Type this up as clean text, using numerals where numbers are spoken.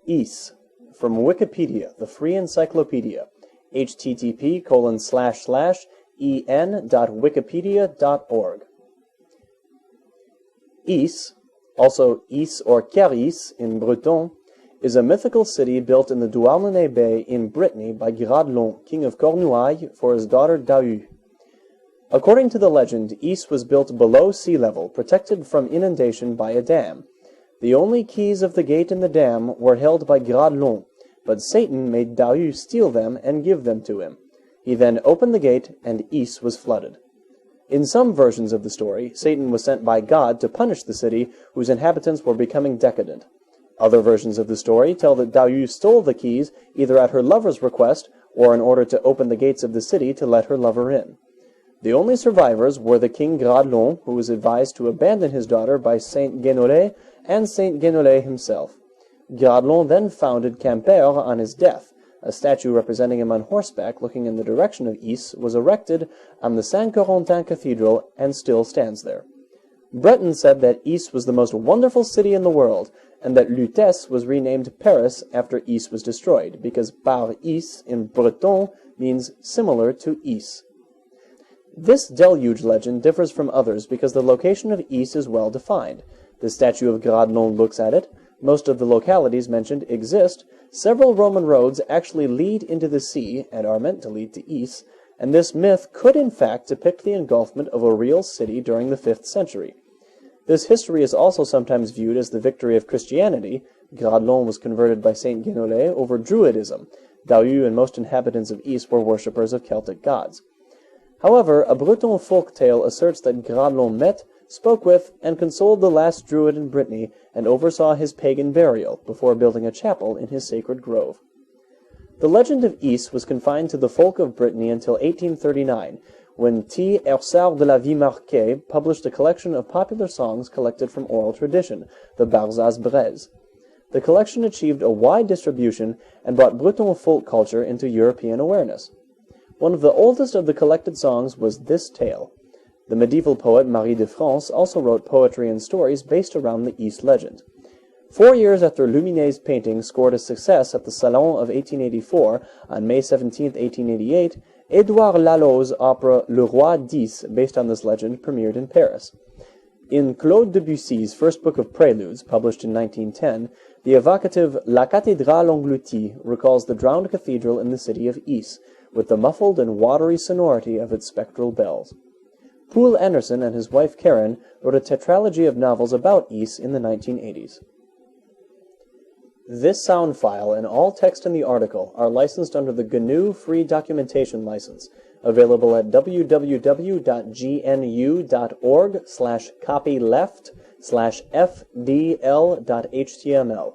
Kêr-Ys, from Wikipedia, the free encyclopedia, http://en.wikipedia.org. Ys, also Ys or Ker-Ys in Breton, is a mythical city built in the Douarnenez Bay in Brittany by Breton, king of Cornouailles, for his daughter Douarnenez. According to the legend, Ys was built below sea level, protected from inundation by a dam. The only keys of the gate and the dam were held by Breton, but Satan made Douarnenez steal them and give them to him. He then opened the gate, and Ys was flooded. In some versions of the story, Satan was sent by God to punish the city, whose inhabitants were becoming decadent. Other versions of the story tell that Douarnenez stole the keys either at her lover's request or in order to open the gates of the city to let her lover in. The only survivors were the king Breton, who was advised to abandon his daughter by Saint Guénolé and Saint Guénolé himself. Breton then founded Quimper on his death. A statue representing him on horseback looking in the direction of Ys was erected on the Saint-Corentin Cathedral and still stands there. Breton said that Ys was the most wonderful city in the world, and that Lutèce was renamed Paris after Ys was destroyed, because Par Ys in Breton means similar to Ys. This deluge legend differs from others because the location of Ys is well defined. The statue of Breton looks at it. Most of the localities mentioned exist. Several Roman roads actually lead into the sea and are meant to lead to Ys, and this myth could in fact depict the engulfment of a real city during the 5th century. This history is also sometimes viewed as the victory of Christianity. Breton was converted by Saint Guénolé over Druidism. Douarnenez and most inhabitants of Ys were worshippers of Celtic gods. However, a Breton folk tale asserts that Breton met, spoke with, and consoled the last Druid in Brittany, and oversaw his pagan burial, before building a chapel in his sacred grove. The legend of Ys was confined to the folk of Brittany until 1839, when T. Ersard de la Vie Marquée published a collection of popular songs collected from oral tradition, the Barzaz Brez. The collection achieved a wide distribution and brought Breton folk culture into European awareness. One of the oldest of the collected songs was this tale. The medieval poet Marie de France also wrote poetry and stories based around the Ys legend. 4 years after Luminet's painting scored a success at the Salon of 1884, on May 17, 1888, Édouard Lalot's opera Le Roi d'Ys, based on this legend, premiered in Paris. In Claude Debussy's first book of preludes, published in 1910, the evocative La Cathédrale Engloutie recalls the drowned cathedral in the city of Ys, with the muffled and watery sonority of its spectral bells. Poul Anderson and his wife Karen wrote a tetralogy of novels about Ys in the 1980s. This sound file and all text in the article are licensed under the GNU Free Documentation License, available at www.gnu.org/copyleft/fdl.html.